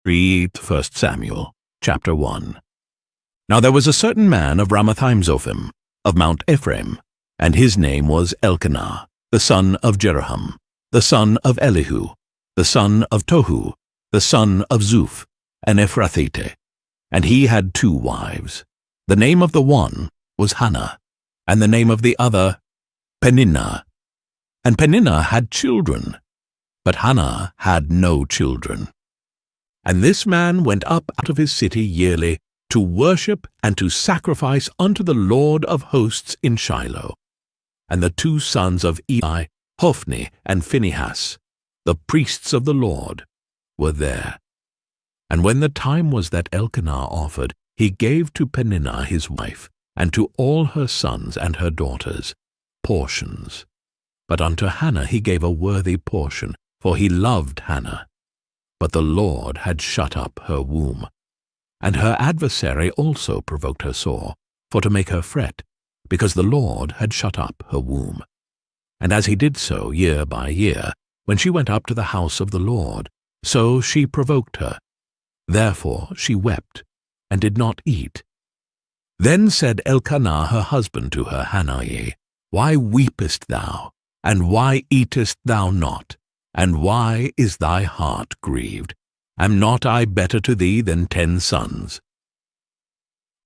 Read 1 Samuel, chapter 1. Now there was a certain man of Ramathaim-Zophim, of Mount Ephraim, and his name was Elkanah, the son of Jeroham, the son of Elihu, the son of Tohu, the son of Zuph, an Ephrathite. And he had 2 wives. The name of the one was Hannah, and the name of the other Peninnah. And Peninnah had children, but Hannah had no children. And this man went up out of his city yearly to worship and to sacrifice unto the Lord of hosts in Shiloh. And the 2 sons of Eli, Hophni and Phinehas, the priests of the Lord, were there. And when the time was that Elkanah offered, he gave to Peninnah his wife, and to all her sons and her daughters, portions. But unto Hannah he gave a worthy portion, for he loved Hannah. But the Lord had shut up her womb. And her adversary also provoked her sore, for to make her fret, because the Lord had shut up her womb. And as he did so year by year, when she went up to the house of the Lord, so she provoked her. Therefore she wept, and did not eat. Then said Elkanah her husband to her, Hannah, Why weepest thou, and why eatest thou not? And why is thy heart grieved? Am not I better to thee than 10 sons?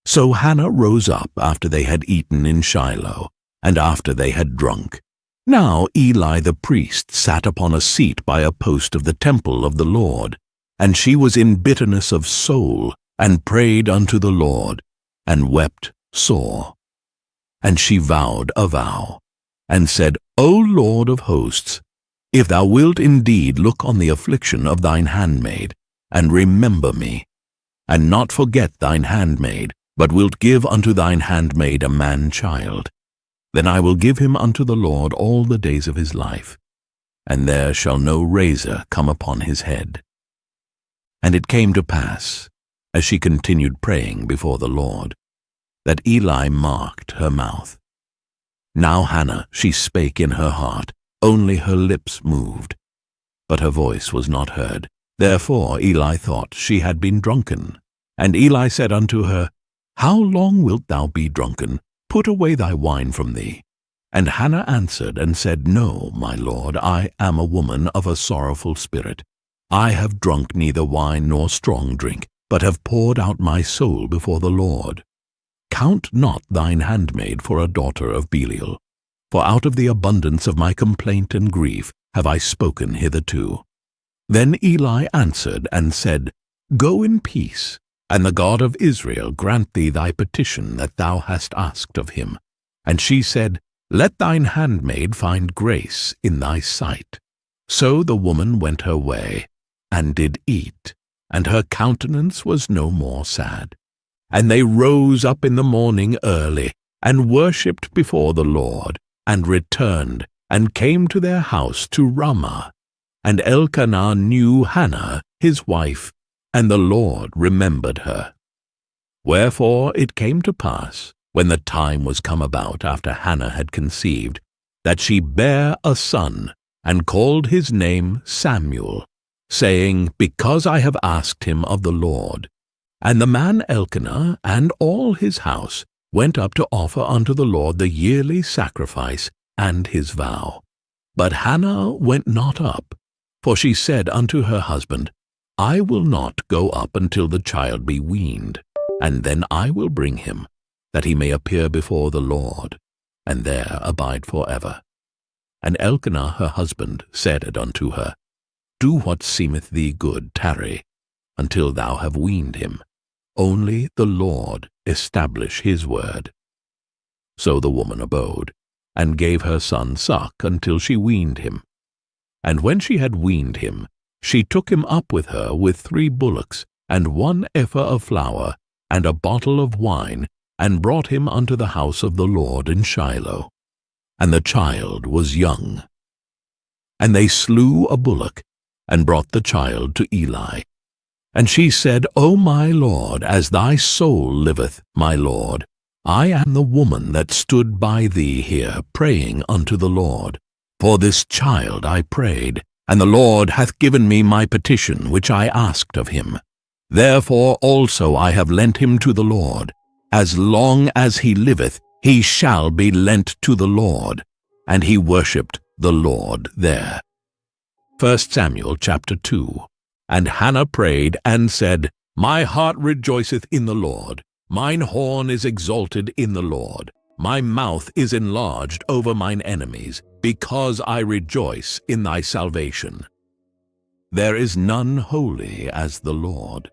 So Hannah rose up after they had eaten in Shiloh, and after they had drunk. Now Eli the priest sat upon a seat by a post of the temple of the Lord, and she was in bitterness of soul, and prayed unto the Lord, and wept sore. And she vowed a vow, and said, O Lord of hosts, if thou wilt indeed look on the affliction of thine handmaid, and remember me, and not forget thine handmaid, but wilt give unto thine handmaid a man-child, then I will give him unto the Lord all the days of his life, and there shall no razor come upon his head. And it came to pass, as she continued praying before the Lord, that Eli marked her mouth. Now Hannah, she spake in her heart, only her lips moved, but her voice was not heard. Therefore Eli thought she had been drunken. And Eli said unto her, How long wilt thou be drunken? Put away thy wine from thee. And Hannah answered and said, No, my lord, I am a woman of a sorrowful spirit. I have drunk neither wine nor strong drink, but have poured out my soul before the Lord. Count not thine handmaid for a daughter of Belial, for out of the abundance of my complaint and grief have I spoken hitherto. Then Eli answered and said, Go in peace, and the God of Israel grant thee thy petition that thou hast asked of him. And she said, Let thine handmaid find grace in thy sight. So the woman went her way, and did eat, and her countenance was no more sad. And they rose up in the morning early, and worshipped before the Lord, and returned, and came to their house to Ramah. And Elkanah knew Hannah, his wife, and the Lord remembered her. Wherefore it came to pass, when the time was come about after Hannah had conceived, that she bare a son, and called his name Samuel, saying, Because I have asked him of the Lord. And the man Elkanah and all his house went up to offer unto the Lord the yearly sacrifice and his vow. But Hannah went not up, for she said unto her husband, I will not go up until the child be weaned, and then I will bring him, that he may appear before the Lord, and there abide forever. And Elkanah her husband said unto her, Do what seemeth thee good, tarry, until thou have weaned him. Only the Lord establish his word. So the woman abode, and gave her son suck until she weaned him. And when she had weaned him, she took him up with her with 3 bullocks, and 1 ephah of flour, and a bottle of wine, and brought him unto the house of the Lord in Shiloh. And the child was young. And they slew a bullock, and brought the child to Eli. And she said, O my lord, as thy soul liveth, my lord, I am the woman that stood by thee here, praying unto the Lord. For this child I prayed, and the Lord hath given me my petition which I asked of him. Therefore also I have lent him to the Lord. As long as he liveth, he shall be lent to the Lord. And he worshipped the Lord there. 1 Samuel chapter 2. And Hannah prayed and said, My heart rejoiceth in the Lord. Mine horn is exalted in the Lord. My mouth is enlarged over mine enemies, because I rejoice in thy salvation. There is none holy as the Lord,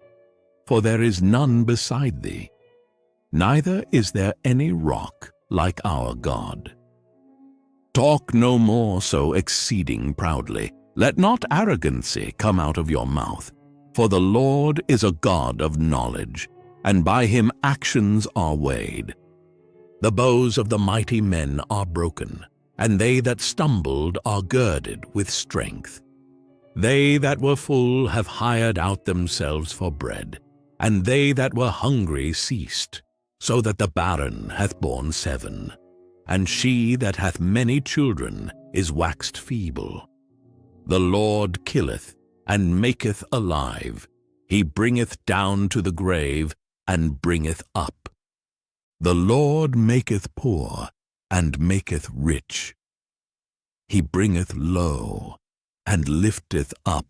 for there is none beside thee. Neither is there any rock like our God. Talk no more so exceeding proudly. Let not arrogancy come out of your mouth. For the Lord is a God of knowledge, and by him actions are weighed. The bows of the mighty men are broken, and they that stumbled are girded with strength. They that were full have hired out themselves for bread, and they that were hungry ceased, so that the barren hath borne 7, and she that hath many children is waxed feeble. The Lord killeth and maketh alive. He bringeth down to the grave and bringeth up. The Lord maketh poor and maketh rich. He bringeth low and lifteth up.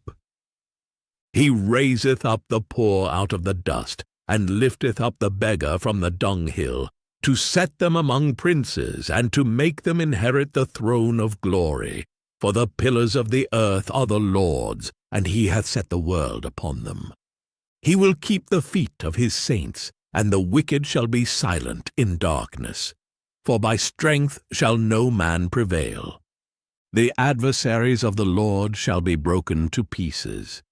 He raiseth up the poor out of the dust, and lifteth up the beggar from the dunghill, to set them among princes, and to make them inherit the throne of glory. For the pillars of the earth are the Lord's, and he hath set the world upon them. He will keep the feet of his saints, and the wicked shall be silent in darkness. For by strength shall no man prevail. The adversaries of the Lord shall be broken to pieces.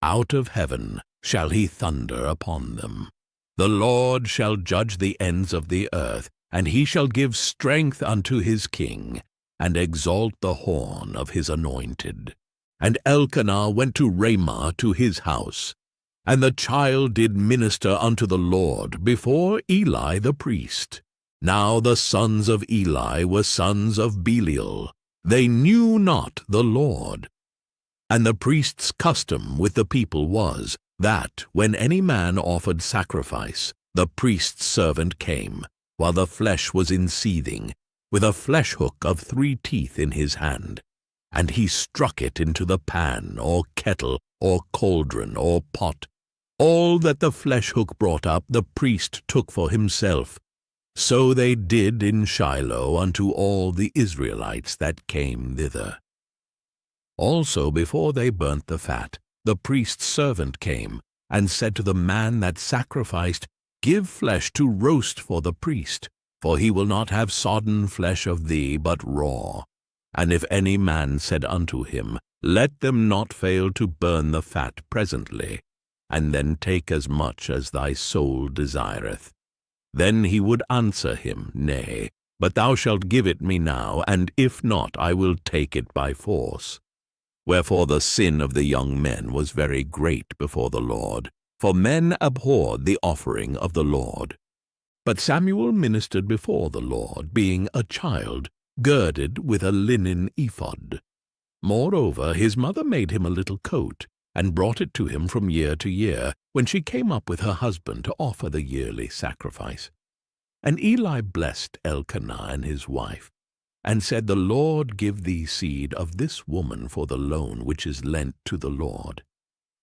Out of heaven shall he thunder upon them. The Lord shall judge the ends of the earth, and he shall give strength unto his king, and exalt the horn of his anointed. And Elkanah went to Ramah to his house. And the child did minister unto the Lord before Eli the priest. Now the sons of Eli were sons of Belial. They knew not the Lord. And the priest's custom with the people was, that when any man offered sacrifice, the priest's servant came, while the flesh was in seething, with a flesh hook of 3 teeth in his hand, and he struck it into the pan, or kettle, or cauldron, or pot. All that the flesh hook brought up the priest took for himself. So they did in Shiloh unto all the Israelites that came thither. Also before they burnt the fat, the priest's servant came, and said to the man that sacrificed, Give flesh to roast for the priest, for he will not have sodden flesh of thee, but raw. And if any man said unto him, Let them not fail to burn the fat presently, and then take as much as thy soul desireth. Then he would answer him, Nay, but thou shalt give it me now, and if not, I will take it by force. Wherefore the sin of the young men was very great before the Lord, for men abhorred the offering of the Lord. But Samuel ministered before the Lord, being a child, girded with a linen ephod. Moreover, his mother made him a little coat, and brought it to him from year to year, when she came up with her husband to offer the yearly sacrifice. And Eli blessed Elkanah and his wife, and said, The Lord give thee seed of this woman for the loan which is lent to the Lord.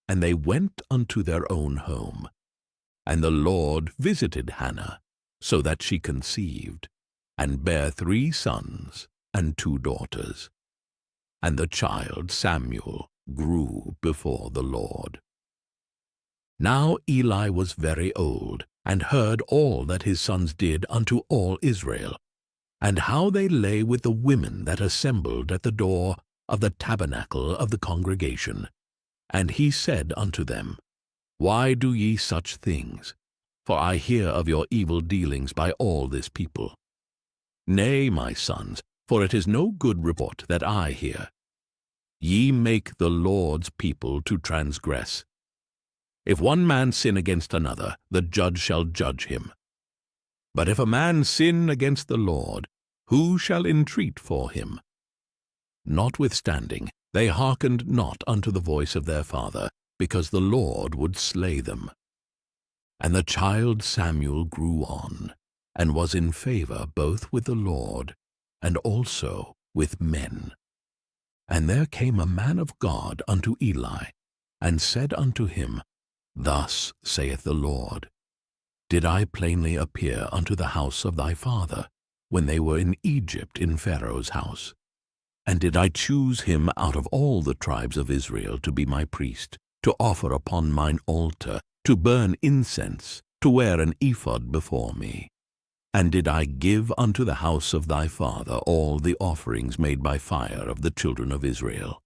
And they went unto their own home. And the Lord visited Hannah, so that she conceived, and bare 3 sons and 2 daughters. And the child Samuel grew before the Lord. Now Eli was very old, and heard all that his sons did unto all Israel, and how they lay with the women that assembled at the door of the tabernacle of the congregation. And he said unto them, Why do ye such things? For I hear of your evil dealings by all this people. Nay, my sons, for it is no good report that I hear. Ye make the Lord's people to transgress. If one man sin against another, the judge shall judge him. But if a man sin against the Lord, who shall entreat for him? Notwithstanding, they hearkened not unto the voice of their father, because the Lord would slay them. And the child Samuel grew on, and was in favor both with the Lord and also with men. And there came a man of God unto Eli, and said unto him, Thus saith the Lord, Did I plainly appear unto the house of thy father, when they were in Egypt in Pharaoh's house? And did I choose him out of all the tribes of Israel to be my priest, to offer upon mine altar, to burn incense, to wear an ephod before me? And did I give unto the house of thy father all the offerings made by fire of the children of Israel?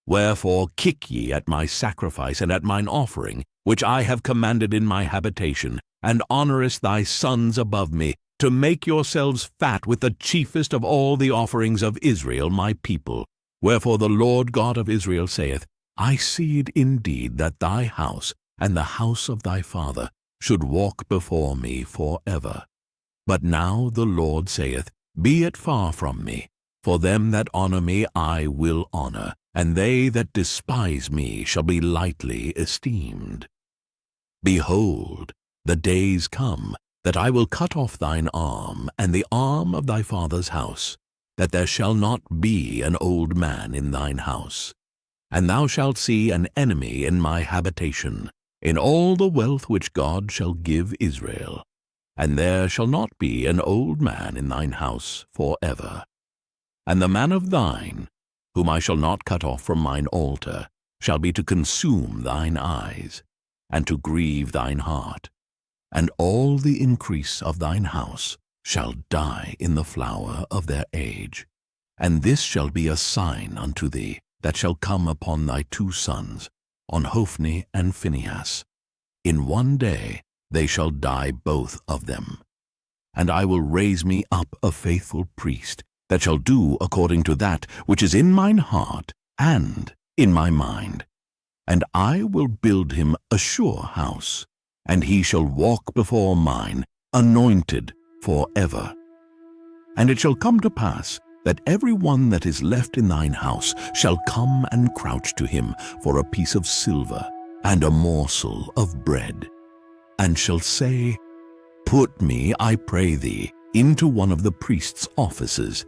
Wherefore kick ye at my sacrifice and at mine offering, which I have commanded in my habitation, and honourest thy sons above me, to make yourselves fat with the chiefest of all the offerings of Israel my people. Wherefore the Lord God of Israel saith, I seed indeed that thy house and the house of thy father should walk before me for ever. But now the Lord saith, Be it far from me, for them that honour me I will honour, and they that despise me shall be lightly esteemed. Behold, the days come, that I will cut off thine arm, and the arm of thy father's house, that there shall not be an old man in thine house. And thou shalt see an enemy in my habitation, in all the wealth which God shall give Israel. And there shall not be an old man in thine house for ever. And the man of thine, whom I shall not cut off from mine altar, shall be to consume thine eyes, and to grieve thine heart. And all the increase of thine house shall die in the flower of their age. And this shall be a sign unto thee, that shall come upon thy two sons, on Hophni and Phinehas. In one day they shall die both of them. And I will raise me up a faithful priest, that shall do according to that which is in mine heart and in my mind. And I will build him a sure house, and he shall walk before mine, anointed for ever. And it shall come to pass, that every one that is left in thine house shall come and crouch to him for a piece of silver and a morsel of bread, and shall say, Put me, I pray thee, into one of the priest's offices,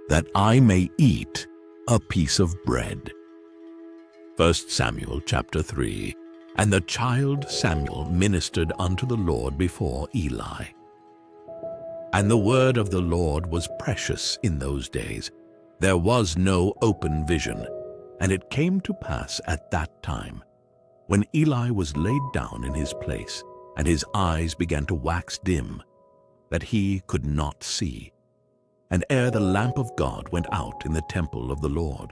that I may eat a piece of bread. 1 Samuel chapter 3. And the child Samuel ministered unto the Lord before Eli. And the word of the Lord was precious in those days. There was no open vision. And it came to pass at that time, when Eli was laid down in his place, and his eyes began to wax dim, that he could not see. And ere the lamp of God went out in the temple of the Lord,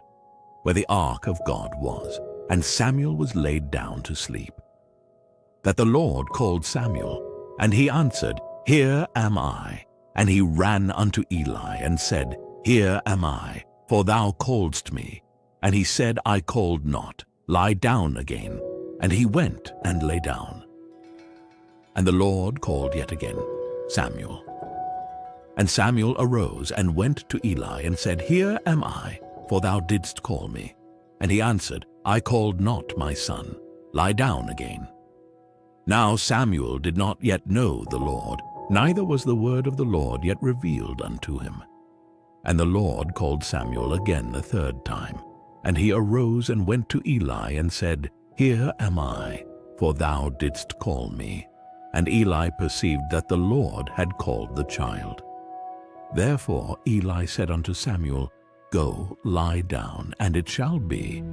where the ark of God was, and Samuel was laid down to sleep, that the Lord called Samuel, and he answered, Here am I. And he ran unto Eli, and said, Here am I, for thou calledst me. And he said, I called not, lie down again. And he went and lay down. And the Lord called yet again, Samuel. And Samuel arose and went to Eli, and said, Here am I, for thou didst call me. And he answered, I called not, my son, lie down again. Now Samuel did not yet know the Lord, neither was the word of the Lord yet revealed unto him. And the Lord called Samuel again the third time. And he arose and went to Eli, and said, Here am I, for thou didst call me. And Eli perceived that the Lord had called the child. Therefore Eli said unto Samuel, Go, lie down, and it shall be,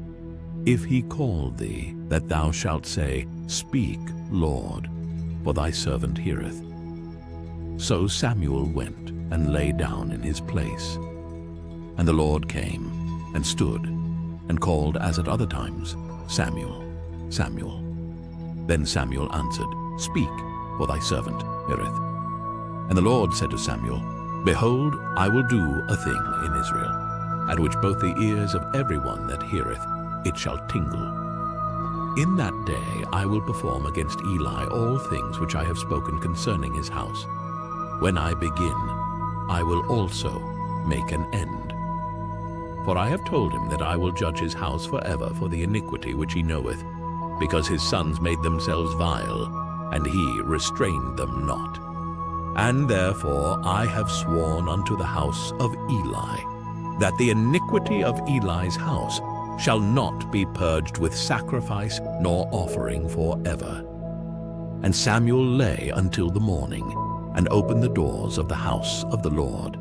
if he call thee, that thou shalt say, Speak, Lord, for thy servant heareth. So Samuel went and lay down in his place. And the Lord came and stood and called as at other times, Samuel, Samuel. Then Samuel answered, Speak, for thy servant heareth. And the Lord said to Samuel, Behold, I will do a thing in Israel, at which both the ears of every one that heareth it shall tingle. In that day I will perform against Eli all things which I have spoken concerning his house. When I begin, I will also make an end. For I have told him that I will judge his house forever for the iniquity which he knoweth, because his sons made themselves vile, and he restrained them not. And therefore I have sworn unto the house of Eli, that the iniquity of Eli's house shall not be purged with sacrifice nor offering forever. And Samuel lay until the morning, and opened the doors of the house of the Lord.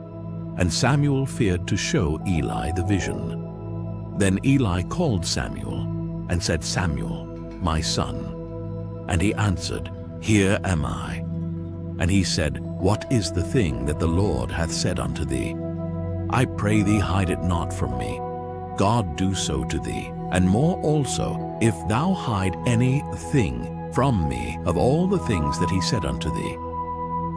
And Samuel feared to show Eli the vision. Then Eli called Samuel, and said, Samuel, my son. And he answered, Here am I. And he said, What is the thing that the Lord hath said unto thee? I pray thee, hide it not from me. God do so to thee, and more also, if thou hide any thing from me of all the things that he said unto thee.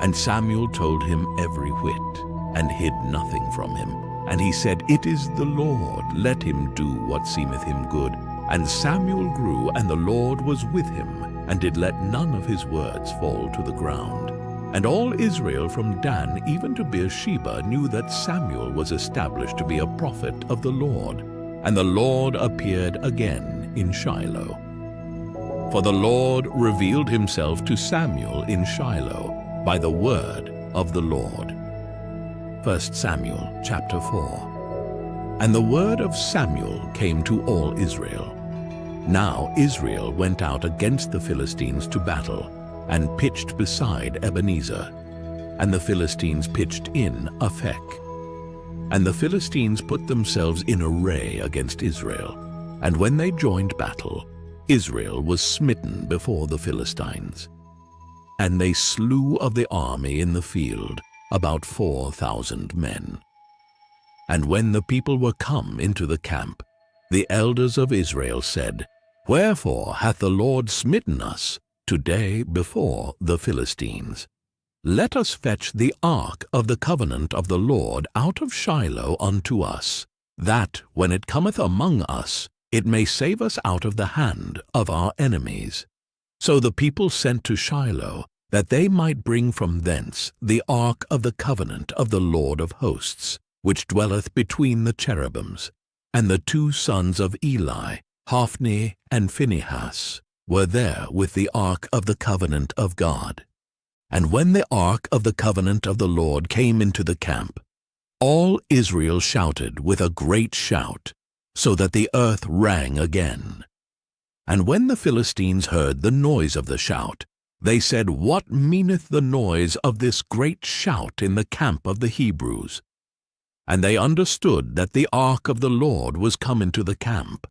And Samuel told him every whit, and hid nothing from him. And he said, It is the Lord, let him do what seemeth him good. And Samuel grew, and the Lord was with him, and did let none of his words fall to the ground. And all Israel from Dan even to Beersheba knew that Samuel was established to be a prophet of the Lord. And the Lord appeared again in Shiloh. For the Lord revealed himself to Samuel in Shiloh by the word of the Lord. 1 Samuel chapter 4. And the word of Samuel came to all Israel. Now Israel went out against the Philistines to battle, and pitched beside Ebenezer. And the Philistines pitched in Aphek. And the Philistines put themselves in array against Israel. And when they joined battle, Israel was smitten before the Philistines. And they slew of the army in the field about 4,000 men. And when the people were come into the camp, the elders of Israel said, Wherefore hath the Lord smitten us today before the Philistines? Let us fetch the ark of the covenant of the Lord out of Shiloh unto us, that, when it cometh among us, it may save us out of the hand of our enemies. So the people sent to Shiloh, that they might bring from thence the ark of the covenant of the Lord of hosts, which dwelleth between the cherubims. And the two sons of Eli, Hophni and Phinehas, were there with the ark of the covenant of God. And when the ark of the covenant of the Lord came into the camp, all Israel shouted with a great shout, so that the earth rang again. And when the Philistines heard the noise of the shout, they said, What meaneth the noise of this great shout in the camp of the Hebrews? And they understood that the ark of the Lord was come into the camp.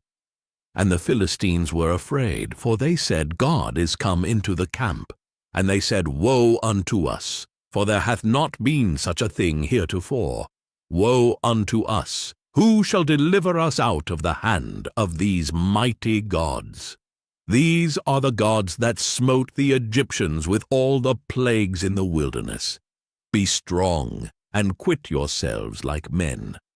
And the Philistines were afraid, for they said, God is come into the camp. And they said, Woe unto us, for there hath not been such a thing heretofore. Woe unto us! Who shall deliver us out of the hand of these mighty gods? These are the gods that smote the Egyptians with all the plagues in the wilderness. Be strong, and quit yourselves like men.